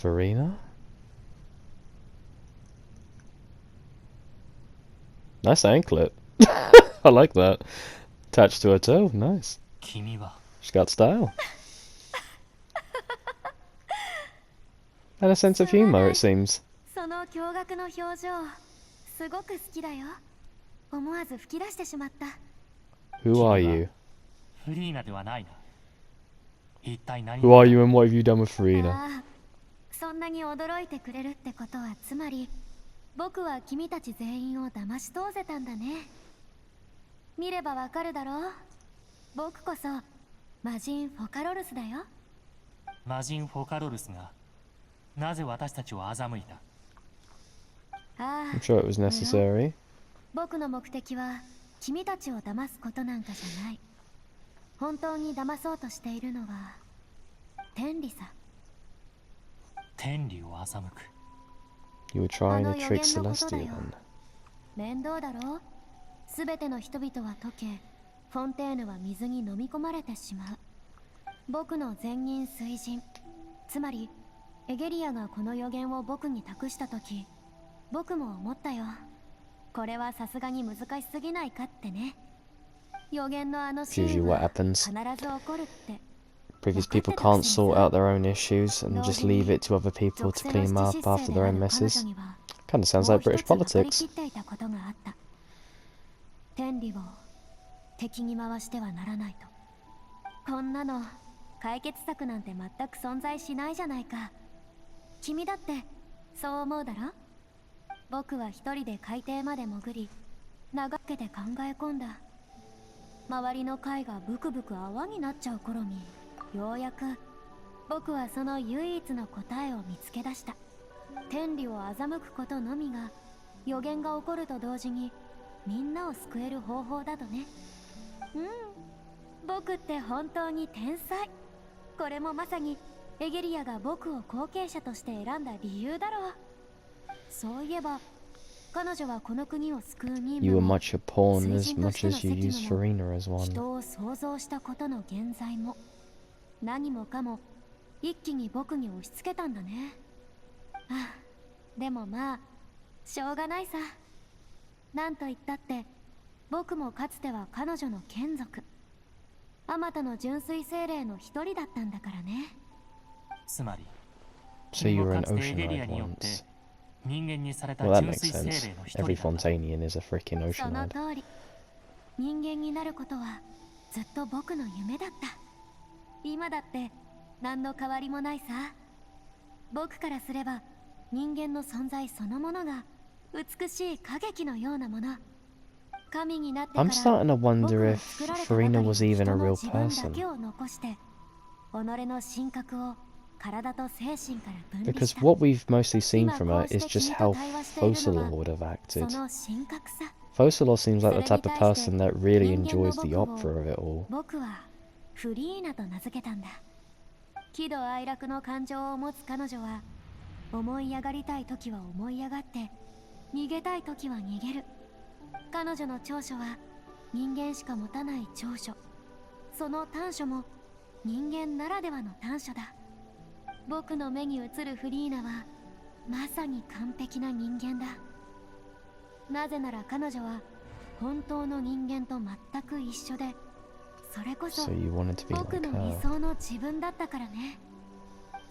Farina? Nice anklet. I like that. Attached to her toe, nice. She's got style. And a sense of humor, it seems. Who are you? Who are you and what have you done with Farina? そんなに驚いてくれるってことはつまり僕は君たち全員を騙し通せたんだね。見ればわかるだろう。僕こそ魔人フォカロルスだよ。魔人フォカロルスがなぜ私たちを欺いた？ I'm sure it was necessary. 僕の目的は君たちを騙すことなんかじゃない。本当に騙そうとしているのは天理さ。天理を欺く。You were trying to trick Celestia then. 面倒だろう。すべての人々は溶け、フォンテーヌは水に飲み込まれてしまう。僕の前任水神、つまりエゲリアがこの予言を僕に託したとき、僕も思ったよ。これはさすがに難しすぎないかってね。予言のあのシーンは必ず起こるって。Because people can't sort out their own issues and just leave it to other people to clean up after their own messes. Kinda sounds like British politics. 天理を敵に回してはならないと。こんなの解決策なんて全く存在しないじゃないか。君だってそう思うだろ？僕は一人で海底まで潜り、長けて考え込んだ。周りの貝がブクブク泡になっちゃう頃に、ようやく僕はその唯一の答えを見つけ出した。天理を欺くことのみが予言が起こると同時にみんなを救える方法だとね。僕って本当に天才。これもまさにエゲリアが僕を後継者として選んだ理由だろう。そういえば彼女はこの国を救う任務も You were much a pawn as much as you used Farina as one. 人を想像したことの現在も何もかも一気に僕に押し付けたんだね。ああ、でもまあしょうがないさ。なんと言ったって僕もかつては彼女の眷属、あまたの純粋精霊の一人だったんだからね。つまり So you were an Oceanite once. Well, that makes sense. Every Fontanian is a freaking その Oceanite. 通り。人間になることはずっと僕の夢だった。今だって何の変わりもないさ。僕からすれば人間の存在そのものが美しい歌劇のようなもの。神になってから I'm starting to wonder if 僕は作られたばかり Farina was even a 人の real 自分だ person. けを残して己の神格を体と精神から分離 Because した。 what we've mostly seen from her is just how Focalor would have そ acted. の神格さ。 Focalor seems like the type of person that really 人間の enjoys the 僕を opera of it all. 僕はフリーナと名付けたんだ。喜怒哀楽の感情を持つ彼女は思い上がりたい時は思い上がって逃げたい時は逃げる。彼女の長所は人間しか持たない長所。その短所も人間ならではの短所だ。僕の目に映るフリーナはまさに完璧な人間だ。なぜなら彼女は本当の人間と全く一緒で、それこそ So you wanted to be 僕 like の理 her. 想の自分だったからね。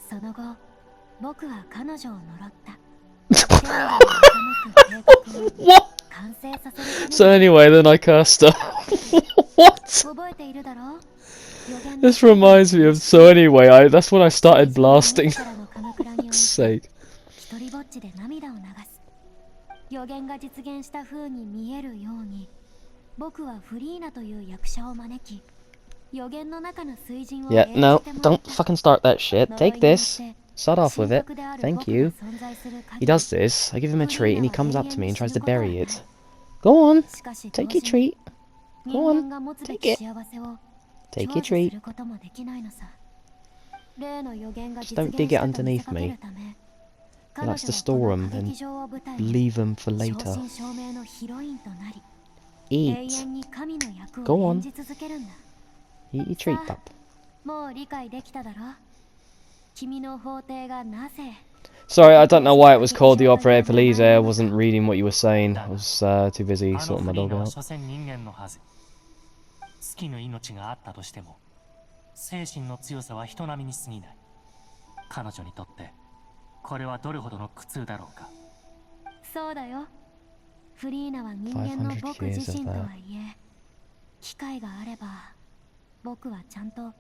その後僕は彼女を呪った。完成させるために So anyway, then I cursed her. What? 覚えているだろう。 This reminds me of So anyway, that's when I started blasting. からの鎌倉に置い Sake. て一人ぼっちで涙を流す。予言が実現した風に見えるように、僕はフリーナという役者を招き、予言の中の水神を Yeah, 演じて no, もらっ don't た。 fucking start that shit. 呪い Take によ this. って Start off with 神 it. 格である Thank 僕 you. が存在する限 He り does this. I give him a フリ treat ー and ナ he は comes 永 up 遠 to me に and 死 tries ぬ to ことはな bury い。 it. Go on. しかし Take 同 your 時に treat. 人 Go 間 on. が持つべ Take き it. 幸せを Take 享 your 受す treat. ることもできないのさ。例の予言が Just 実 don't 現 dig し it たと見せ underneath かけ me. るため、 He likes 彼女 to は store この them 歌 and 劇場を舞台に leave them for 正 later. 真正銘のヒロインとなり、永 Eat. 遠に神の役 Go を on. 演じ続けるんだ。 Eat your treat, さ pup. あ、もう理解できただろ。君の法廷がなぜ Sorry, I don't know why it was called the Operator Police. I wasn't reading what you were saying. I was too busy あの sorting フ my リー dog ナは out. 所詮人間のはず。月の命があったとしても、精神の強さは人並みに過ぎない。彼女にとって、これはどれほどの苦痛だろうか。そうだよ。フリーナは人間の僕自身とはいえ、機会があれば、僕はちゃんと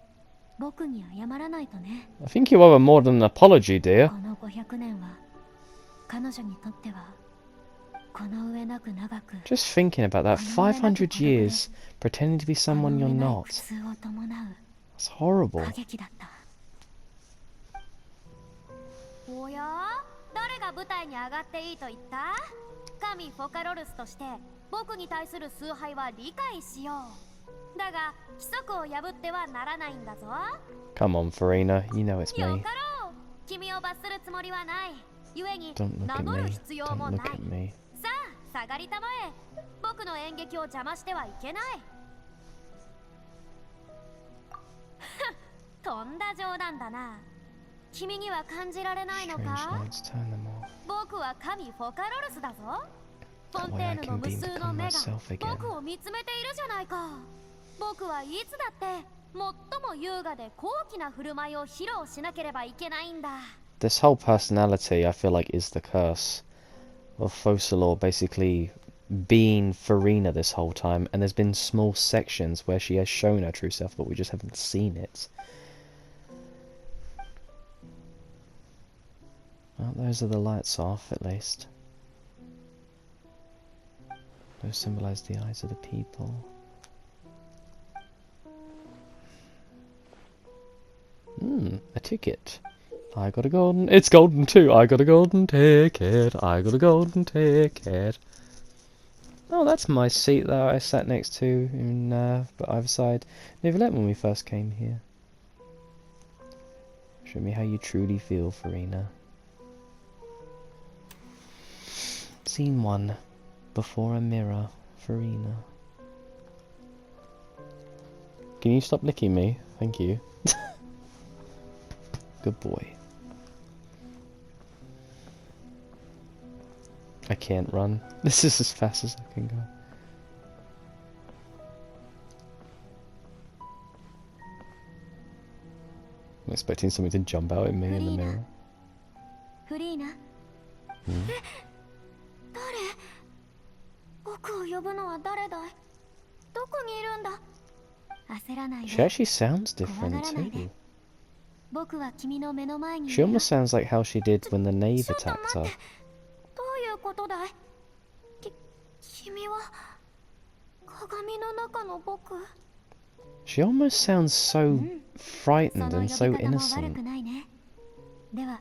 僕に謝らないとね。I think you owe her more than an apology, dear. この500年は、彼女にとっては、この上なく長く、 Just thinking about that, 500 years pretending to be こ someone の you're 上ない not. 苦痛を伴う It's horrible. 過激だった。おや？誰が舞台に上がっていいと言った？神フォカロルスとして僕に対する崇拝は理解しよう。だが規則を破ってはならないんだぞ。 Come on, Farina, you know it's よ me. かろう。君を罰するつもりはない。故に Don't look 名 at 乗る me. 必要 Don't もない look at me. さあ下がりたまえ。僕の演劇を邪魔してはいけない。とんだ冗談だな。君には感じられないの Strange か？ notes, turn them off. 僕は神フォカロルスだぞ。フォ That ンテ way I ーヌの can 無 be 数の become 目が myself again. 僕を見つめているじゃないか。僕はいつだって最も優雅で高貴な振る舞いを披露しなければいけないんだ。 This whole personality, I feel like, is the curse of Focalor basically being Farina this whole time, and there's been small sections where she has shown her true self, but we just haven't seen it. Well, those are the lights off, at least. Those symbolise the eyes of the people. A ticket. I got a golden... It's golden too! I got a golden ticket! I got a golden ticket! Oh, that's my seat that I sat next to in either side. Nicolette when we first came here. Show me how you truly feel, Farina. Scene 1. Before a mirror, Farina. Can you stop licking me? Thank you. Good boy. I can't run. This is as fast as I can go. I'm expecting something to jump out at me in the mirror. フリーナ。Hmm? 誰？僕を呼ぶのは誰だい？どこにいるんだ？焦らないで。 She actually sounds different too. 僕は君の目の前にい She るよ。 almost sounds like how she did when the knave ちょっと attacked 待 her. って。どういうことだい？君は鏡の中の僕。 She almost sounds so そ frightened の and 呼 so び方も悪く innocent. ないね。では、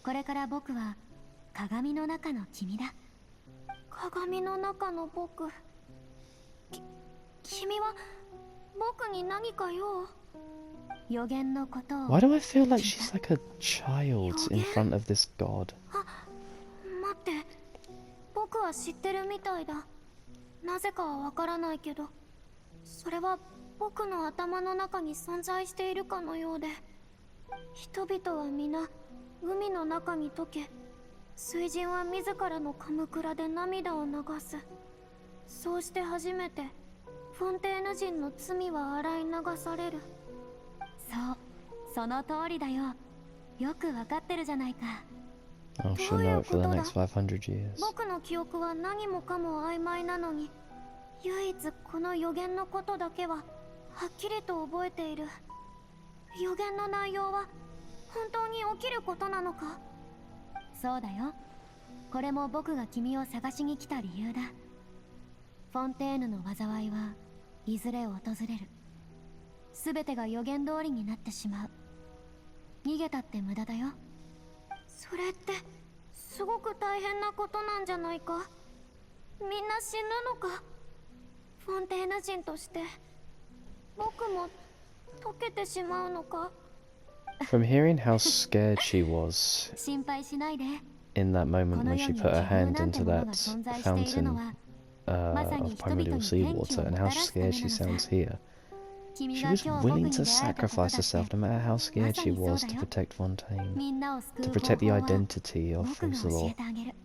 これから僕は鏡の中の君だ。鏡の中の僕。君は僕に何か用？予言のことを。 Why do I feel like she's like a child in front of this god? 待って、僕は知ってるみたいだ。なぜかはわからないけど、それは僕の頭の中に存在しているかのようで、人々は皆海の中に溶け、水人は自らのカムクラで涙を流す。そうして初めてフォンテーヌ人の罪は洗い流される。そう、その通りだよ。よくわかってるじゃないか。 Oh, she'll know it for the next 500 years. 僕の記憶は何もかも曖昧なのに、唯一この予言のことだけははっきりと覚えている。予言の内容は本当に起きることなのか？そうだよ。これも僕が君を探しに来た理由だ。フォンテーヌの災いはいずれ訪れる。すべてが予言通りになってしまう。逃げたって無駄だよ。それってすごく大変なことなんじゃないか？みんな死ぬのか？フォンテーヌ人として僕も溶けてしまうのか？ From hearing how scared she was 心配しないで。 in that moment この when 世 she に put her 希望 hand なんて into ものが that 存在しているの fountain は、まさに of 人々 primordial に sea 天気を water も and た how らすため scared な she のさ。 sounds here. 君 She が was 今日僕 willing に to 出会えたことだ sacrifice って herself, no matter how ま scared さ she にそう was だ to よ。 protect Fontaine, みんなを救 to う protect the 方法は identity of 僕が教 Fusalo. えてあげる。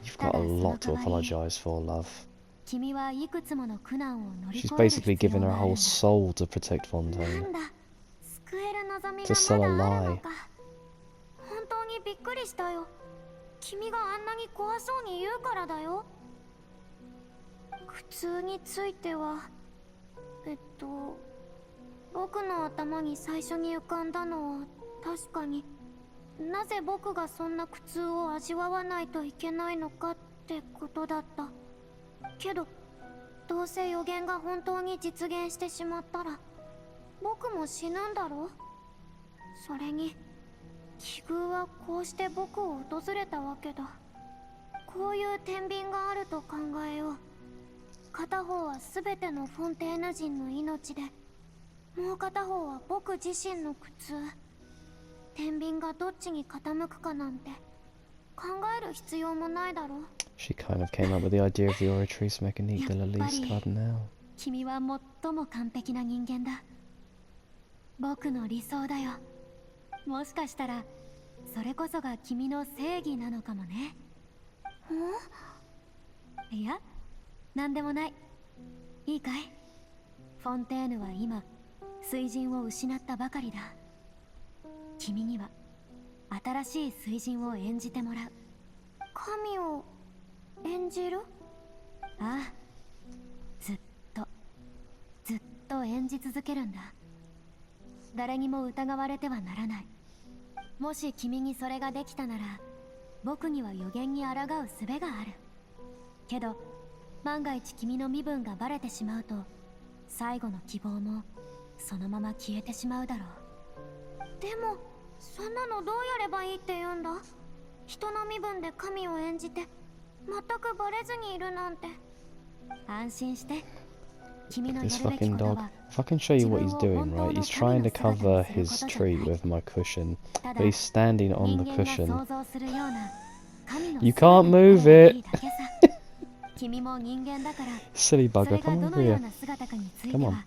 You've た got だ a その lot to 代わり apologize for, love. 君はいくつもの苦難を乗り She's 越える basically 必 given 要 her があるん whole だ。 soul to protect な Fontaine. んだ、救える望み To が sell ま a だあるの lie. か。本当にびっくりしたよ。君があんなに怖そうに言うからだよ。苦痛については僕の頭に最初に浮かんだのは確かに、なぜ僕がそんな苦痛を味わわないといけないのかってことだった。けどどうせ予言が本当に実現してしまったら僕も死ぬんだろ。それに奇遇はこうして僕を訪れたわけだ。こういう天秤があると考えよう。片方は全てのフォンテーヌ人の命で、もう片方は僕自身の苦痛。天秤がどっちに傾くかなんて考える必要もないだろう。 She kind of came up with the idea of the Oratrice Mechanique de la Lys Yappari. Cardinal. 君は最も完璧な人間だ。僕の理想だよ。もしかしたらそれこそが君の正義なのかもね。いや、なんでもない。いいかい？フォンテーヌは今水神を失ったばかりだ。君には新しい水神を演じてもらう。神を演じる？ああ、ずっと演じ続けるんだ。誰にも疑われてはならない。もし君にそれができたなら、僕には予言に抗う術がある。けど万が一君の身分がバレてしまうと、最後の希望もそのまま消えてしまうだろう。でもそんなのどうやればいいって言うんだ？人の身分で神を演じて全くバレずにいるなんて。安心して。君のや This るべき fucking こと dog. は、 If I can show you what he's doing, right? He's trying to cover his tree with my cushion, but he's standing on the 人間が cushion. 想像するような神の You 姿 can't に move なればい it. いだけさ。君も人間だから、 Silly それ bugger, が come ど over のよう here. な姿かについて Come は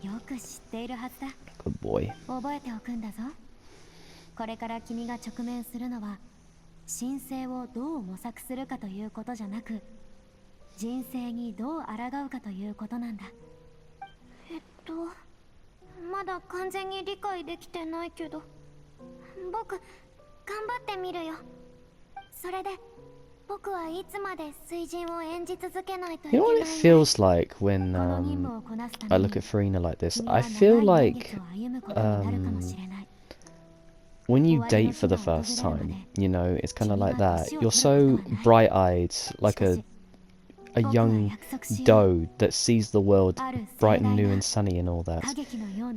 on. よく知っているはずだ。 Good boy. 覚えておくんだぞ。これから君が直面するのは、神聖をどう模索するかということじゃなく、人生にどう抗うかということなんだ。まだ完全に理解できてないけど、僕頑張ってみるよ。それで僕はいつまで水神を演じ続けないといけ You ない know what it feels like when この任務をこなすため I に look at Farina like this? 君は I 長い feel 年 like 月を歩むことになるかもしれない。 when you date for the first time, you know, it's kind of like that. You're so bright-eyed, like a young doe that sees the world bright and new and sunny and all that.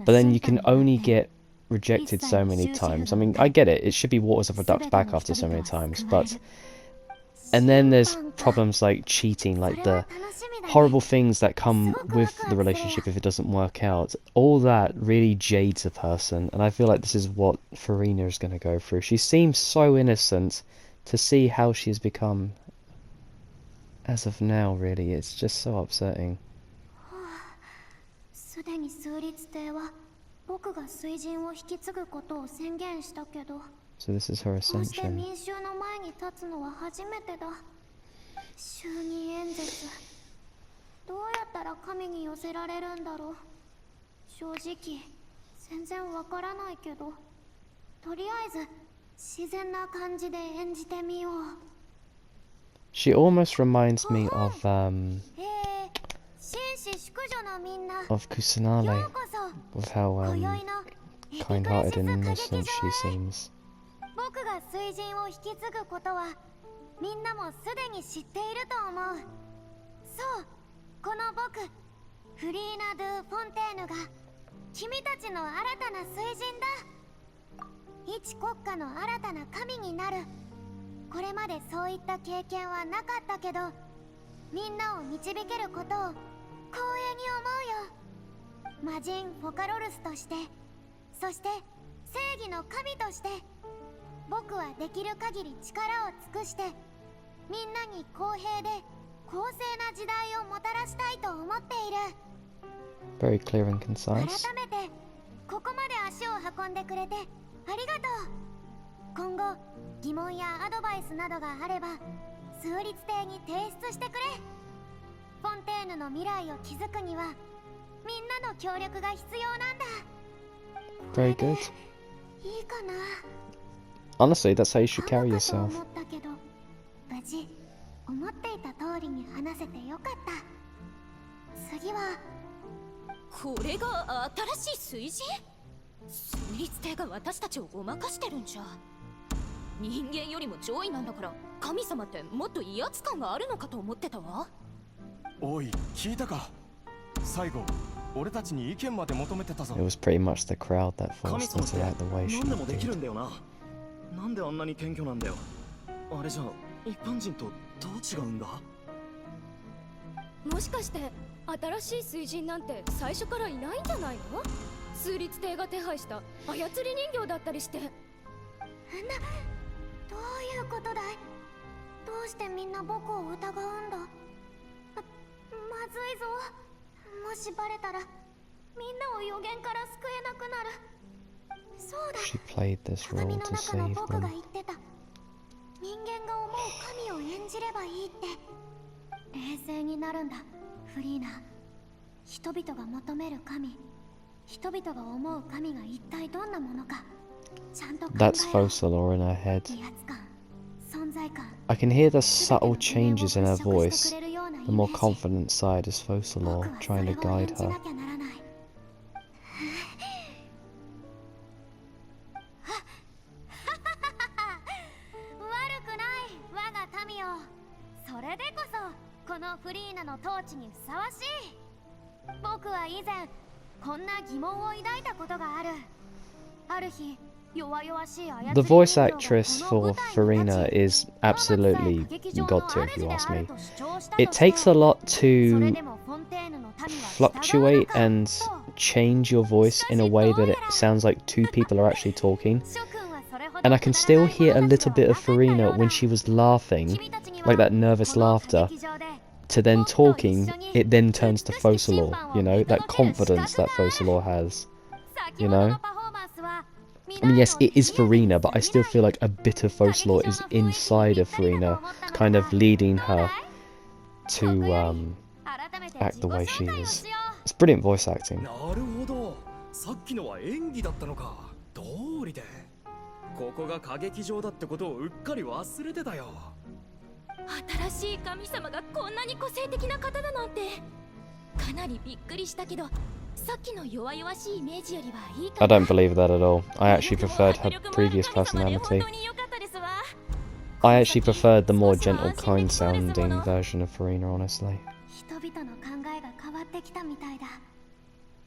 But then you can only get rejected so many times. I mean, I get it. It should be waters off a duck's back after so many times, but... And then there's problems like cheating, like the horrible things that come with the relationship if it doesn't work out. All that really jades a person, and I feel like this is what Farina is going to go through. She seems so innocent to see how she's become as of now, really. It's just so upsetting. すでに数律帝は僕が水神を引き継ぐことを宣言したけど、 So this is her こうして ascension. 民衆の前に立つのは初めてだ。就任演説、どうやったら神に寄せられるんだろう。正直全然わからないけど、とりあえず自然な感じで演じてみよう。 She almost reminds me of 紳士淑女のみんな、 Kusanale, ようこそ。 with how 今宵のエピクレシ kind-hearted ス and 歌 innocent 劇 she 場へ。 seems. 僕が水神を引き継ぐことはみんなもすでに知っていると思う。そう、この僕フリーナ・ドゥ・フォンテーヌが君たちの新たな水神だ。一国家の新たな神になる。これまでそういった経験はなかったけど、みんなを導けることを光栄に思うよ。魔人フォカロルスとして、そして正義の神として、僕はできる限り力を尽くしてみんなに公平で公正な時代をもたらしたいと思っている。Very clear and 改 concise. めてここまで足を運んでくれてありがとう。今後疑問やアドバイスなどがあれば数律帝に提出してくれ。フォンテーヌの未来を築くにはみんなの協力が必要なんだ。 Very good. いいかな。 Honestly, that's how you should carry か yourself. と思ったけど無事思っていた通りに話せてよかった。次はこれが新しい水神？数律帝が私たちをごまかしてるんじゃ。人間よりも上位なんだから神様ってもっと威圧感があるのかと思ってたわ。おい、聞いたか。最後俺たちに意見まで求めてたぞ。 It was pretty much the crowd that 神 forced 様 them っ to act the て way she 何でもできる did. んだよな。なんであんなに謙虚なんだよ。あれじゃ一般人とどう違うんだ。もしかして新しい水神なんて最初からいないんじゃないの？数律帝が手配した操り人形だったりして。どういうことだい。どうしてみんな僕を疑うんだ。まずいぞ。もしバレたらみんなを予言から救えなくなる。そうだ、 She played this 鏡 role の to 中の save 僕が them. 言ってた。人間が思う神を演じればいいって。冷静になるんだフリーナ。人々が求める神、人々が思う神が一体どんなものかちゃんと考えろ。 That's Focalor in her head. 威圧感、存在感、 I can hear the subtle changes in her 全ての疑念を払拭し voice. てくれるようなイ The メ more ージ。 confident side is 僕 Focalor, はそれ trying を to guide 演じ her. なきゃならない。悪くない我が民よ。それでこそこのフリーナの統治にふさわしい。僕は以前こんな疑問を抱いたことがある。ある日弱々しい操り人 The 形 voice が actress この for 舞台に Farina 立ち is absolutely 歌劇場の got to, 主 if you で ask ある me. と主張したと It して、 takes a lot それ to でもフォンテーヌの民は従うの fluctuate か and と。 change your voice in a way that it sounds like two people are actually talking. 諸君はそれほど And I can くだら still ない hear a 者たち little で bit は of なかったよう Farina だ。 when she was laughing, 君たちには like that nervous この laughter, 歌劇場で to then 僕と一 talking, 緒に it then turns to 美しき審 Focalor, 判を you know, 見 that 届ける資 confidence that 格がある。 Focalor has. 先 You ほど know? のパフォーマンスは I mean, yes, it is Farina, but I still feel like a bit of Focalor is inside of Farina, kind of leading her to act the way she is. It's brilliant voice acting. なるほど、さっきのは演技だったのか。通りでここが歌劇場だってことをうっかり忘れてたよ。新しい神様がこんなに個性的な方だなんてかなりびっくりしたけど、さっきの弱々しいイメージよりはいいか I な。 don't believe that at all. I actually preferred her previous personality. I actually preferred the more gentle, kind-sounding version of Farina, honestly. 人々の考えが変わってきたみたいだ。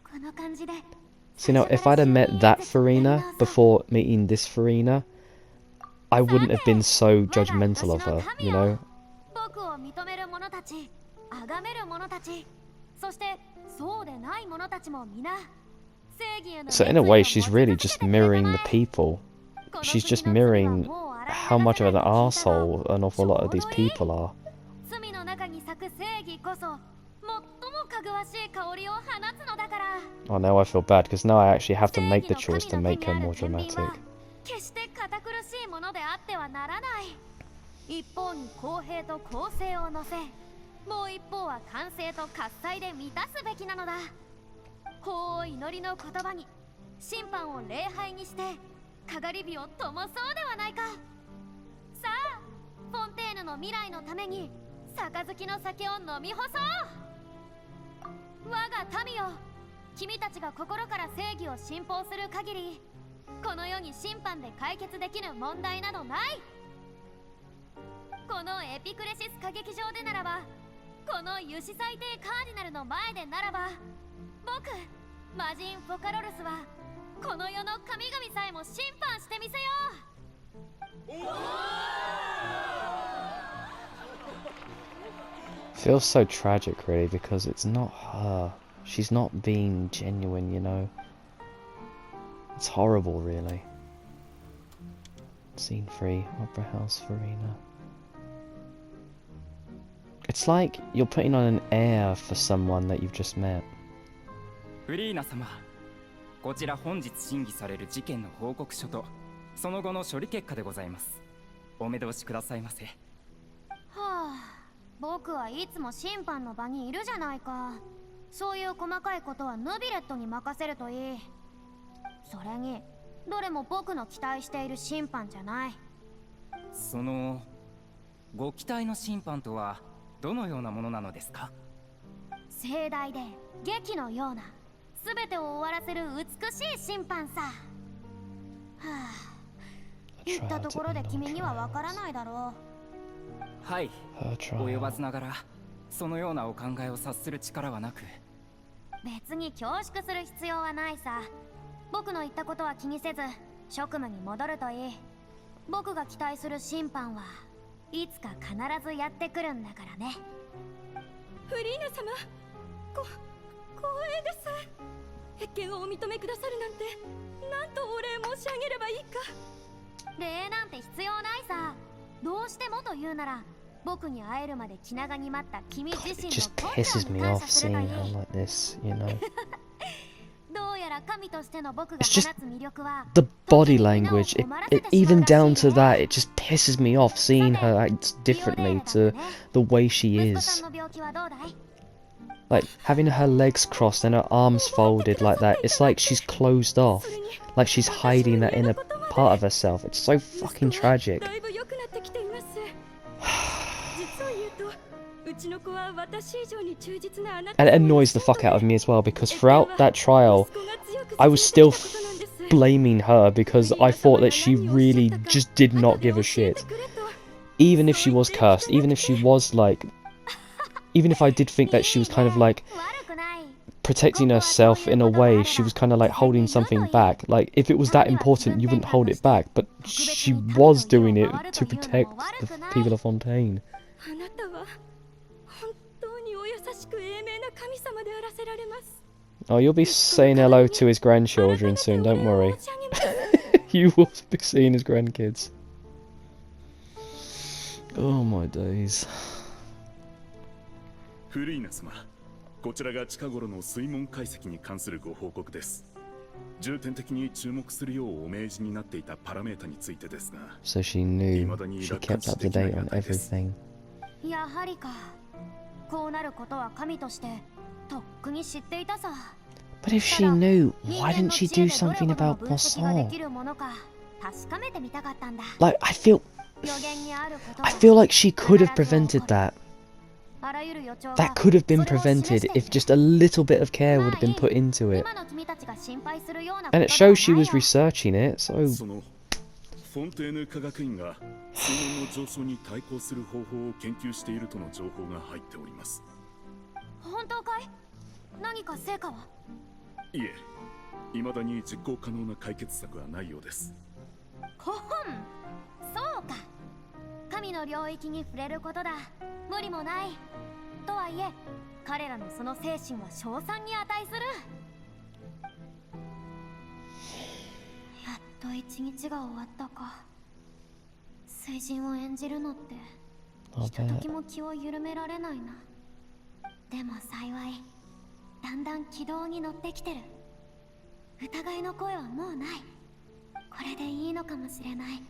この感じで So, you know, if I'd have met that Farina before meeting this Farina, I wouldn't have been so judgmental of her, you know? 僕を認める者たち、崇める者たち、そしてそうでない者たちも皆正義への So in a way, she's really just mirroring the people. She's just mirroring how much of an arsehole an awful lot of these people are. 罪の中に咲く正義こそ最もかぐわしい香りを放つのだから。 Oh, now I feel bad, because now I actually have to make the choice to make her more dramatic. 決して堅苦しいものであってはならない。一方に公平と公正を乗せ、もう一方は完成と喝采で満たすべきなのだ。法を祈りの言葉に審判を礼拝にしてかがり火を灯そうではないか。さあフォンテーヌの未来のために杯の酒を飲み干そう。我が民よ、君たちが心から正義を信奉する限り、この世に審判で解決できる問題などない。このエピクレシス歌劇場でならば、このユシ最低カーディナルの前でならば、僕魔人フォカロルスはこの世の神々さえも審判してみせよう。 Feels so tragic, really, because it's not her. She's not being genuine, you know. It's horrible, really. Scene 3, Opera House, Farina. It's like you're putting on an air for someone that you've just met. フリーナ様、こちら本日審議される事件の報告書とその後の処理結果でございます。お目通しくださいませ。はあ、僕はいつも審判の場にいるじゃないか。そういう細かいことはヌビレットに任せるといい。それにどれも僕の期待している審判じゃない。そのご期待の審判とはどのようなものなのですか？盛大で劇のような全てを終わらせる美しい審判さ。はあ、言ったところで君にはわからないだろう。はい、及ばずながらそのようなお考えを察する力はなく。別に恐縮する必要はないさ。僕の言ったことは気にせず職務に戻るといい。僕が期待する審判はいつか必ずやってくるんだからね。フリーナ様、光栄です。謁見をお認めくださるなんて、なんとお礼申し上げればいいか。礼なんて必要ないさ。どうしてもと言うなら僕に会えるまで気長に待った君自身の It just 根性 pisses に me 感 off 謝するとい seeing い。 her like this, you know. どうやら神としての僕が It's 放 just つ魅力は the body language, even down to that, it just pisses me off seeing her act differently to the way she 息子 is. さんの病気はどうだい？ Like, having her legs crossed and her arms folded like that, it's like she's closed off. Like she's hiding that inner part of herself. It's so fucking tragic. だいぶ良くなってきています。実を言うと、うちの子は私以上に忠実なあなた。 And it annoys the fuck out of me as well, because throughout that trial, I was still blaming her because I thought that she really just did not give a shit. Even if she was cursed, even if she was like... Even if I did think that she was kind of like protecting herself in a way, she was kind of like holding something back. Like, if it was that important, you wouldn't hold it back. But she was doing it to protect the people of Fontaine. あなたは本当にお優しく英明な神様であらせられます。 Oh, you'll be saying hello to his grandchildren soon, don't worry. You will be seeing his grandkids. Oh my days. フリーナ様、こちらが近頃の水門解析に関するご報告です。重点的に注目するようお命じになっていたパラメータについてですが、 So she knew, she kept up to date on everything. やはりか。こうなることは神としてとっくに知っていたさ。 But if she knew, why didn't she do something about Boisson? 確かめてみたかったんだ。 Like, I feel 予言にあることは like she could have prevented that. あらゆる予兆が That could have been それを示 prevented している。 if just a little bit of care would have been put into it. 今の君たちが心配するような And it ことでは shows she ない was よ。 researching it, so そのフォンテーヌ科学院が水門の上昇に対抗する方法を研究しているとの情報が入っております。本当かい？何か成果は？いえ、未だに実行可能な解決策はないようです。ほほん、そうか。神の領域に触れることだ。無理もない。とはいえ、彼らのその精神は称賛に値する。やっと一日が終わったか。水人を演じるのってひとときも気を緩められないな。でも幸い、だんだん軌道に乗ってきてる。疑いの声はもうない。これでいいのかもしれない。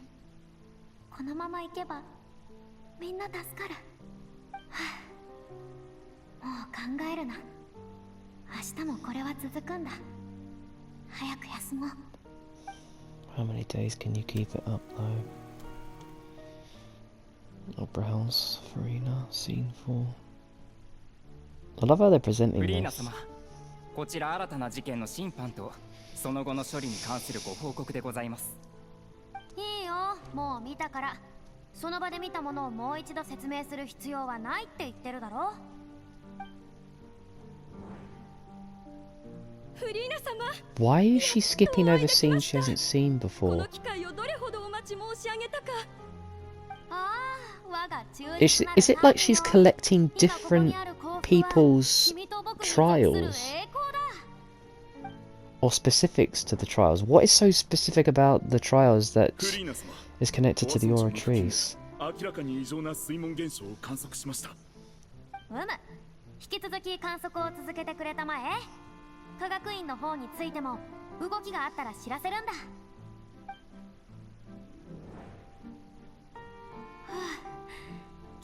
このまま行けばみんな助かる。はあ、もう考えるな。明日もこれは続くんだ。早く休もう。 how many days can you keep it up though? Opera House, Farina, Scene 4. I love how they're presenting フリーナ this. 様、こちら新たな事件の審判とその後の処理に関するご報告でございます。いいよ、もう見たから。その場で見たものをもう一度説明する必要はないって言ってるだろ。フリーナ様、 Why is she skipping over scenes she hasn't seen こ before? の機会をどれほどお待ち申し上げたか。ああ、我が忠 Is 実なる it like she's パーティー collecting 今ここに different ある幸福は people's 君と僕に属する trials 栄光だ。 or specifics to the trials? What is so specific about the trials that フリーナ様、 is connected to the Aura trees? 明らかに異常な水門現象を観測しました。引き続き観測を続けてくれたまえ。科学院の方についても動きがあったら知らせるんだ。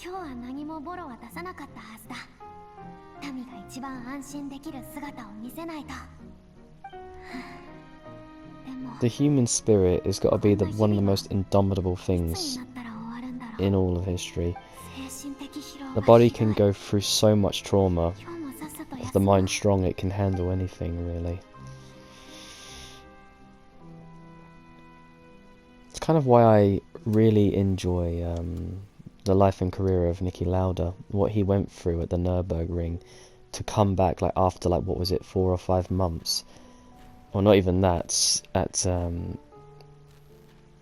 今日は何もボロは出さなかったはずだ。民が一番安心できる姿を見せないと。The human spirit has got to be one of the most indomitable things in all of history. The body can go through so much trauma. If the mind's strong, it can handle anything, really. It's kind of why I really enjoy the life and career of Niki Lauda. What he went through at the Nürburgring to come back like after like what was it, 4 or 5 months. Well, not even that, at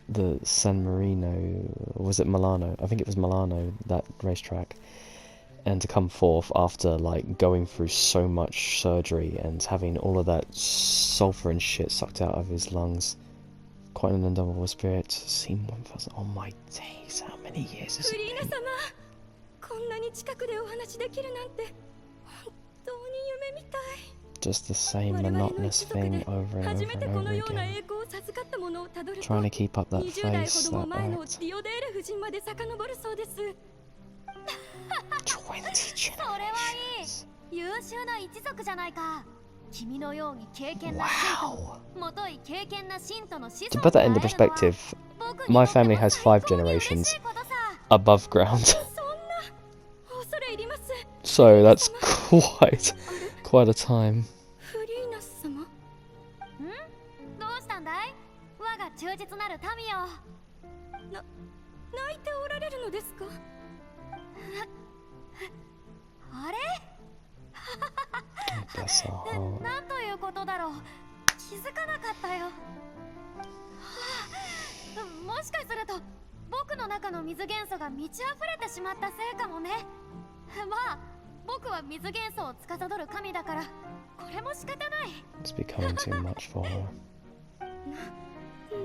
the San Marino, was it Milano? I think it was Milano, that racetrack. And to come forth after like going through so much surgery and having all of that sulfur and shit sucked out of his lungs. Quite an indomitable spirit. Seen 1000. Oh my days, how many years has it been? こんなに近くでお話できるなんて本当に夢みたい。 Just the same monotonous thing over and over and over again. Trying to keep up that face, that act. 20 generations. 優秀な一族じゃないか。君のように経験な信徒、もとい経験な信徒の子孫 To put that into perspective, my family has 5 generations above ground. So that's quite a time. どうしたんだい？我が忠実なる民よ。泣いておられるのですか？あれ？ Bless her heart. なんということだろう。気づかなかったよ。もしかすると僕の中の水元素が満ち溢れてしまったせいかもね。まあ、僕は水元素を司る神だから、これも仕方ない。 It's becoming too much for her.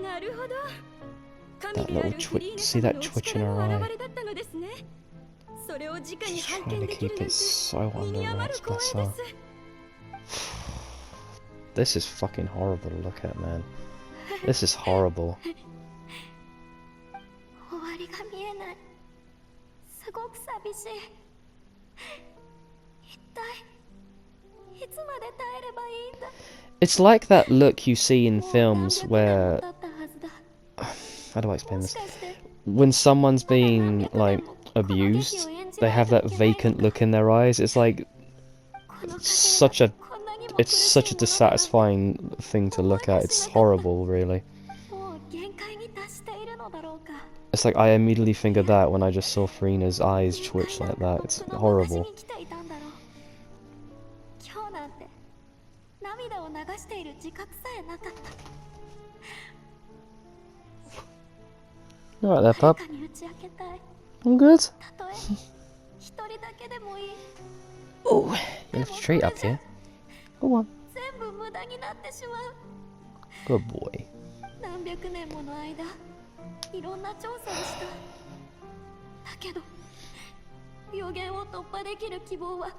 なるほど。 That little twitch, see that twitch in her eye? She's trying to keep it so under wraps, bless her. This is fucking horrible to look at, man. This is horrible. 終わりが見えない。すごく寂しい。一体いつまで耐えればいいんだ。 It's like that look you see in films where... How do I explain this? When someone's being, like, abused, they have that vacant look in their eyes. It's like... It's such a dissatisfying thing to look at. It's horrible, really. It's like I immediately think of that when I just saw Farina's eyes twitch like that. It's horrible. You alright there, pup? I'm good. Oh, you left a treat up here. Go on. Good boy. 何百年もの間、いろんな調査をした。だけど、予言を突破できる希望は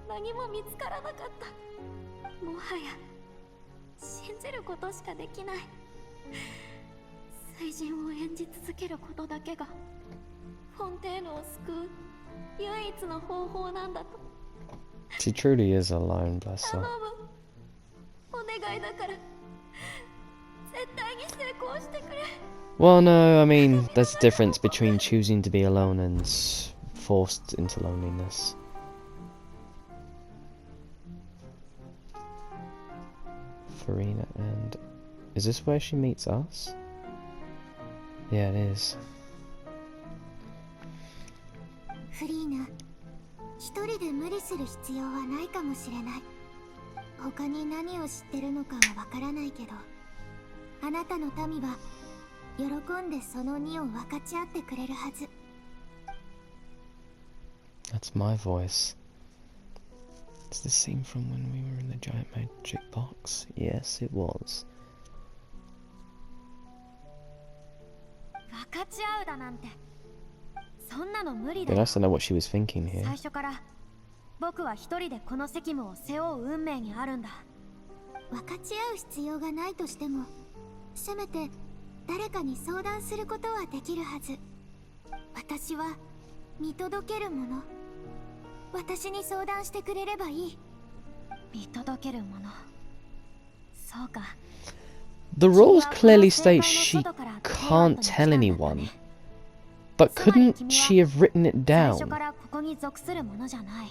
何も見つからなかった。もはや信じることしかできない。水神を演じ続けることだけがフォンテーヌを救う唯一の方法なんだと。She truly is alone, bless her. 頼む。お願いだから。絶対に成功してくれ。 Well, no, I mean, there's a difference between choosing to be alone and forced into loneliness. Farina and... Is this where she meets us? Yeah, it is. フリーナ、一人で無理する必要はないかもしれない。他に何を知ってるのかはわからないけど、あなたの民は喜んでその2を分かち合ってくれるはず。 That's my voice. It's the scene from when we were in the giant magic box. Yes, it was. 分かち合うだなんて、そんなの無理 Be だよ。 nice to know what she was thinking here. 最初から僕は一人でこの責務を背負う運命にあるんだ。分かち合う必要がないとしても、せめて誰かに相談することはできるはず。私は見届けるもの。私に相談してくれればいい。見届けるもの。そうか。The rules clearly state she can't tell anyone. But couldn't she have written it 最初 down? からここに属するものじゃない。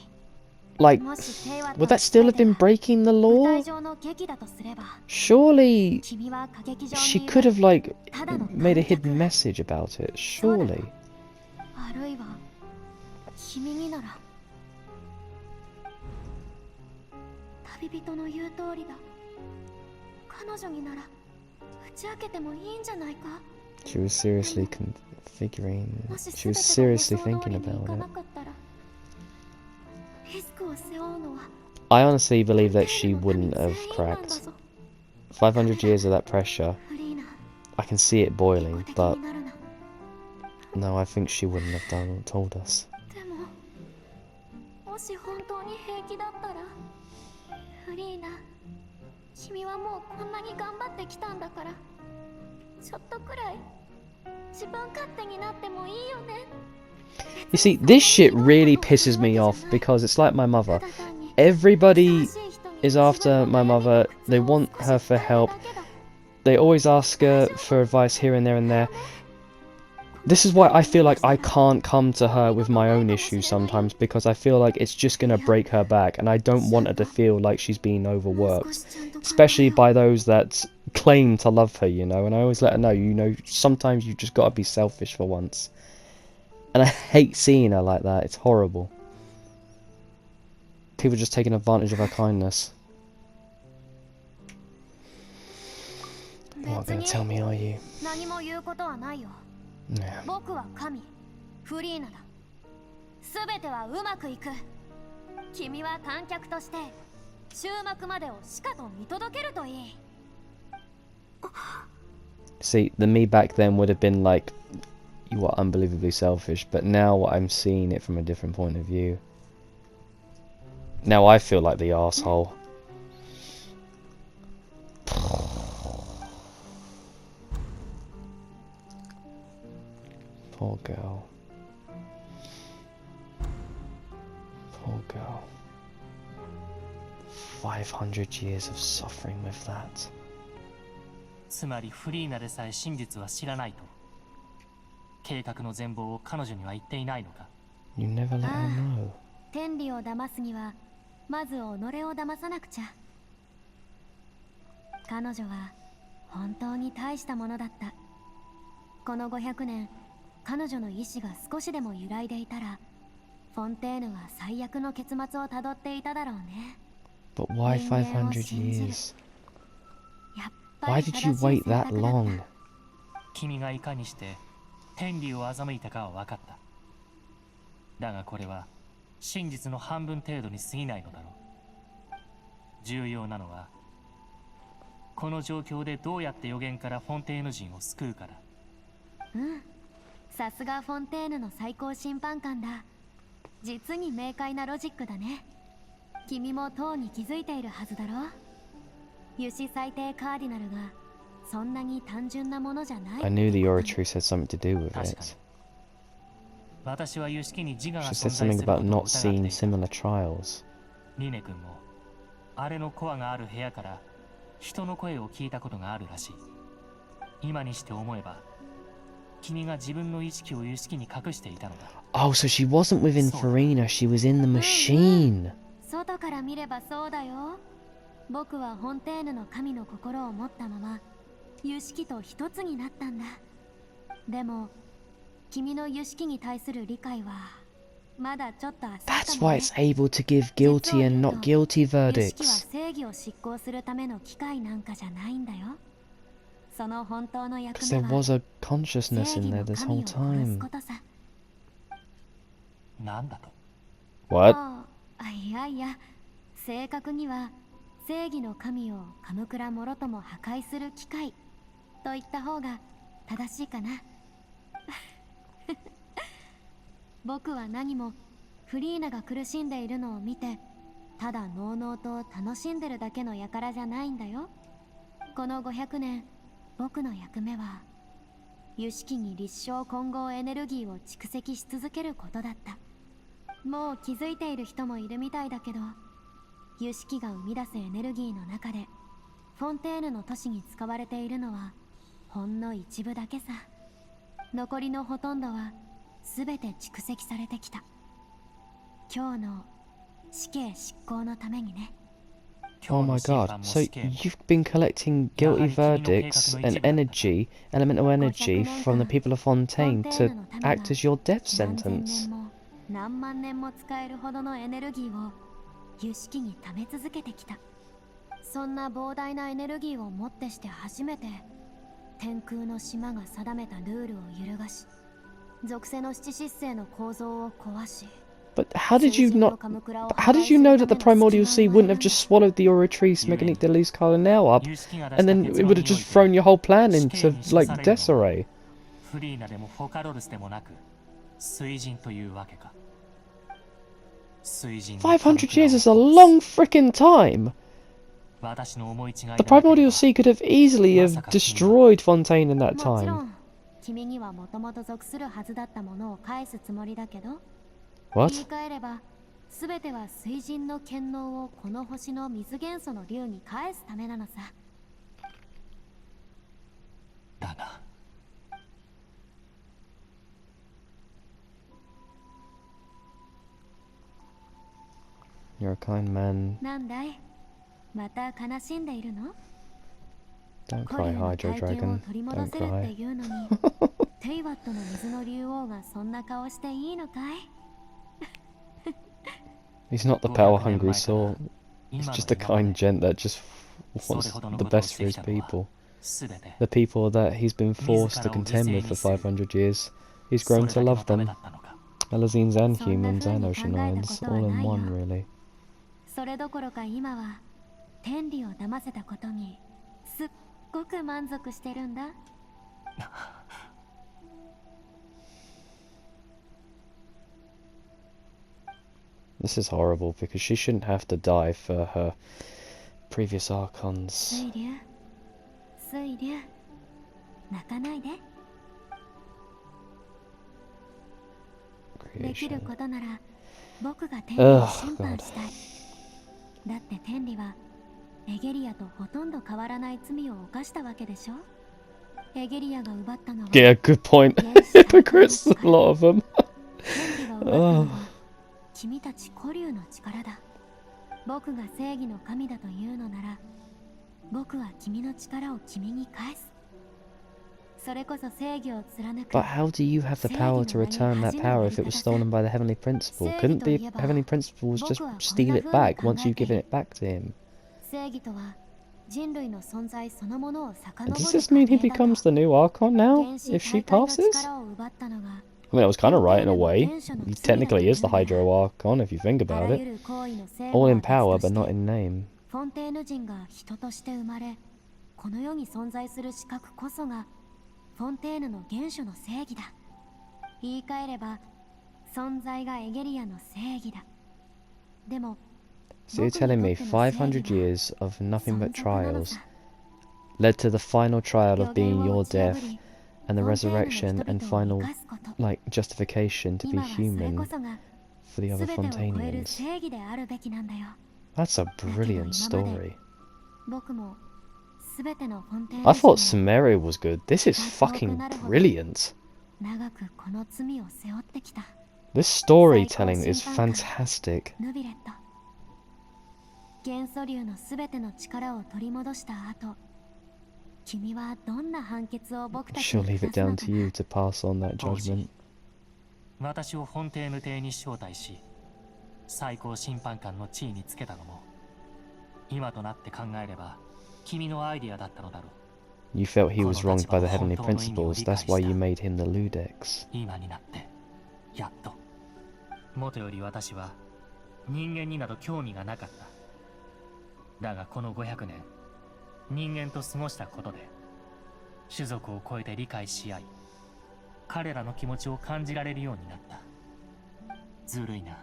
Like, もし平和と would that still have been breaking the 舞 law? 台上の劇だとすれば、 Surely 君は歌劇場 she にい could る have, like, ただの made a 観客。 hidden message about it. Surely. あるいは君になら。旅人の言う通りだ。彼女になら打ち明けてもいいんじゃないか。 She was seriously configuring. もし She was 全て seriously が予想通 thinking りにい about かな it. かったら、リスクを背負うのは I honestly believe that she フリー wouldn't ナの have 全員なんだ cracked. ぞ。 500 years of that pressure. フリーナ、 I can see it 一 boiling, 方的 but になるな。 no, I think she wouldn't have told us. でも、もし本当に平気だったら、フリーナ、君はもうこんなに頑張ってきたんだから、ちょっとくらい自分勝手になってもいいよね。 You see, this shit really pisses me off because it's like my mother. Everybody is after my mother. They want her for help. They always ask her for advice here and there and there. This is why I feel like I can't come to her with my own issues sometimes, because I feel like it's just gonna break her back, and I don't want her to feel like she's being overworked, especially by those that claim to love her, you know. And I always let her know, you know, sometimes you just gotta be selfish for once. And I hate seeing her like that. It's horrible. People just taking advantage of her kindness. You're not gonna tell me, are you? 何も言うことはないよ。 Yeah. 僕は神、フリーナだ。すべてはうまくいく。君は観客として終幕までをしかと見届けるといい。 See, the me back then would have been like, you are unbelievably selfish, but now I'm seeing it from a different point of view. Now I feel like the arsehole. Poor girl. Poor girl. 500 years of suffering with that. つまりフリーナでさえ真実は知らないと。計画の全貌を彼女には言っていないのか。 You never let her know. 天理を騙すにはまず己を騙さなくちゃ。彼女は本当に大したものだった。この500年、彼女の意志が少しでも揺らいでいたら、フォンテーヌは最悪の結末をたどっていただろうね。 But why 500 years? やっぱり Why did you wait that 正しい選択だった。 long? 君がいかにして天理を欺いたかは分かった。だがこれは真実の半分程度に過ぎないのだろう。重要なのはこの状況でどうやって予言からフォンテーヌ人を救うかだ。うん、さすがフォンテーヌの最高審判官だ。実に明快なロジックだね。君もとうに気づいているはずだろ。油脂最低カーディナルがそんなに単純なものじゃない。 I knew the oratory said something to do with 確かに it. 私は有識に自我が She 存 said 在 something するこ about とを not 疑って seeing いた。 similar trials. リネ君もあれのコアがある部屋から人の声を聞いたことがあるらしい。今にして思えば君が自分の意識を有識に隠していたのだ。 Oh, so she wasn't within Farina, she was in the machine. 外から見ればそうだよ。僕はフォンテーヌの神の心を持ったまま油式と一つになったんだ。でも君の油式に対する理解はまだちょっと浅いか That's も why ね。 it's able to give guilty and not guilty 油式は verdicts. 正義を執行するための機械なんかじゃないんだよ。その本当の役 Because 目 there は was a 正 consciousness 義 in there の this 神 whole を殺す time. ことさ。なんだと。 What? いやいや、正確には正義の神をカムクラもろとも破壊する機械と言った方が正しいかな。僕は何もフリーナが苦しんでいるのを見てただのうのうと楽しんでるだけの輩じゃないんだよ。この500年、僕の役目は有識に立証混合エネルギーを蓄積し続けることだった。もう気づいている人もいるみたいだけど、有識が生み出すエネルギーの中でフォンテーヌの都市に使われているのはほんの一部だけさ。残りのほとんどは全て蓄積されてきた。今日の死刑執行のためにね。 Oh my god, so you've been collecting guilty verdicts and energy, elemental energy, from the people of Fontaine to act as your death 何千 sentence. 年も何万年も使えるほどのエネルギーを有識に貯め続けてきた。そんな膨大なエネルギーをもってして初めて天空の島が定めたルールを揺るがし、属性の七失星の構造を壊し、 But how did you know that the primordial sea wouldn't have just swallowed the Oratrice, making it Delis Cardinal up, and then it would have just thrown your whole plan into, like, disarray? フリーナでもフォカロルスでもなく水神というわけか。水神500 years is a long frickin' time! 私の思い違い The primordial sea could have easily have destroyed Fontaine in that もちろ time. ん君にはもともと属するはずだったものを返すつもりだけど、言 What? い換えれば全ては水神の権能をこの星の水元素の竜に返すためなのさ。だが You're a kind man. なんだい、また悲しんでいるの？ Don't コリ cry, ュの Hydro 体験を Dragon. 取り戻 Don't せるって cry. いうのにテイワットの水の竜王がそんな顔していいのかい？ He's not the power-hungry sort. He's just a kind gent that just wants the best for his people. すべて The people that he's been forced to contend with for 500 years. He's それ grown だ to けの love ため them. だったのか。 Alazines and そんな humans 風 and に考えた Oceanines, ことは all な in いよ。 one, really. それどころか今は天理を騙せたことにすっごく満足してるんだ。 This is horrible because she shouldn't have to die for her previous archons. 水流、水流、泣かないで。できる Creation. ことなら僕が天理を審判したい。だって天理はエゲリアとほとんど変わらない罪を犯したわけでしょ。エゲリアが奪ったのは Yeah, good point. Hypocrites, a lot of them. 天理が奪ったのは君たち古竜の力だ。僕が正義の神だというのなら、僕は君の力を君に返す。それこそ正義を貫く。 But how do you have the power to return that power if it was stolen by the Heavenly Principle? Couldn't the Heavenly Principles just steal it back once you've given it back to him? 正義とは人類の存在そのものを遡 And る does this mean he 過程だ becomes the new Archon now, 原始 if she 大海の passes? 力を奪ったのが I mean, that was kind of right in a way. He technically is the Hydro Archon, if you think あ about ら it. ゆる行為の成 All 果 in は power, 別 but と not して in name. フォンテーヌ人が人として生まれ、この世に存在する資格こそがフォンテーヌの原初の正義だ。言い換えれば存在がエゲリアの正義だ。でも So you're telling me 500 years of nothing but trials led to the final trial of being your death and the resurrection and final, like, justification to be human for the other Fontainians. That's a brilliant story. I thought Sumeria was good. This is fucking brilliant. This storytelling is fantastic. 元素竜のすべての力を取り戻した後、君はどんな判決を僕たち She'll に leave 下 it すの down か to な you to pass on that 当時 judgment. 私をフォンテーヌ邸に招待し最高審判官の地位につけたのも今となって考えれば君のアイディアだったのだろう。 You felt he was wronged by the heavenly principles, that's why you made him the Ludex. 今になってやっと元より私は人間になど興味がなかった。だがこの500年人間と過ごしたことで種族を超えて理解し合い彼らの気持ちを感じられるようになった。ずるいな。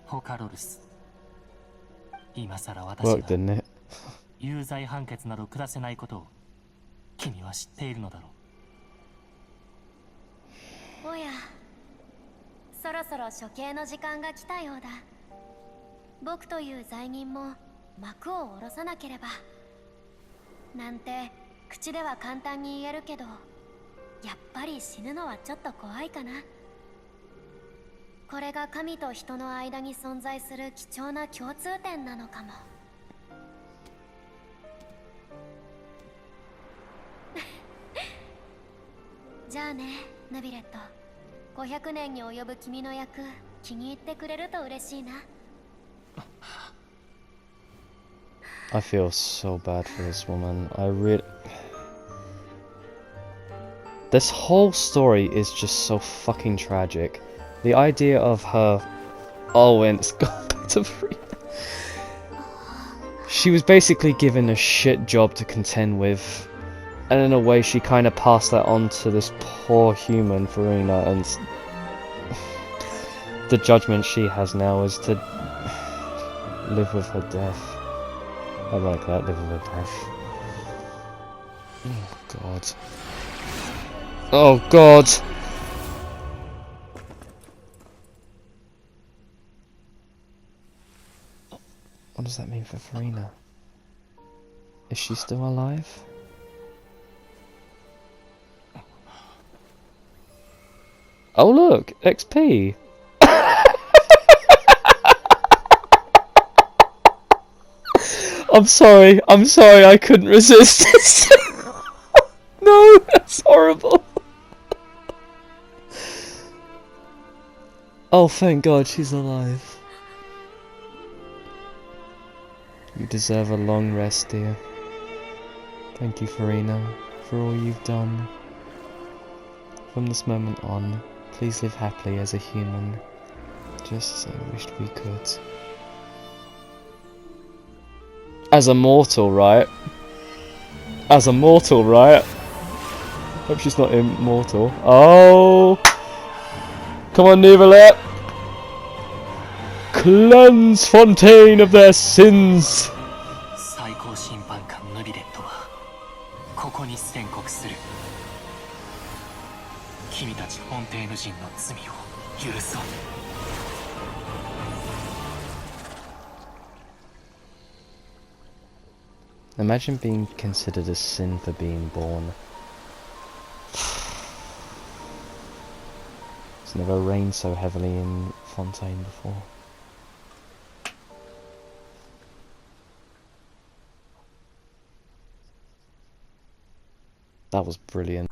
ホカロルス。今さら私 Worked, が didn't it? 有罪判決など下せないことを君は知っているのだろう。おや、そろそろ処刑の時間が来たようだ。僕という罪人も幕を下ろさなければなんて口では簡単に言えるけど、やっぱり死ぬのはちょっと怖いかな。これが神と人の間に存在する貴重な共通点なのかも。じゃあね、ナビレット。500年に及ぶ君の役、気に入ってくれると嬉しいな。I feel so bad for this woman. I really... This whole story is just so fucking tragic. The idea of her... Oh, and it's gone back to free. She was basically given a shit job to contend with. And in a way, she kind of passed that on to this poor human, Farina, and... The judgment she has now is to... live with her death. I like that, live with her death. Oh, God. Oh, God! What does that mean for Farina? Is she still alive? Oh look! XP! I'm sorry, I couldn't resist this. No, that's horrible. Oh, thank God she's alive. You deserve a long rest, dear. Thank you, Farina, for all you've done. From this moment on, please live happily as a human, just as I wished we could. As a mortal, right? As a mortal, right? Hope she's not immortal. Oh! Come on, Nevelet! Cleanse Fontaine of their sins! 最高審判官ヌビレットはここに宣告する。君たちフォンテーヌ人の罪を許そう。Imagine being considered a sin for being born. It's never rained so heavily in Fontaine before. That was brilliant.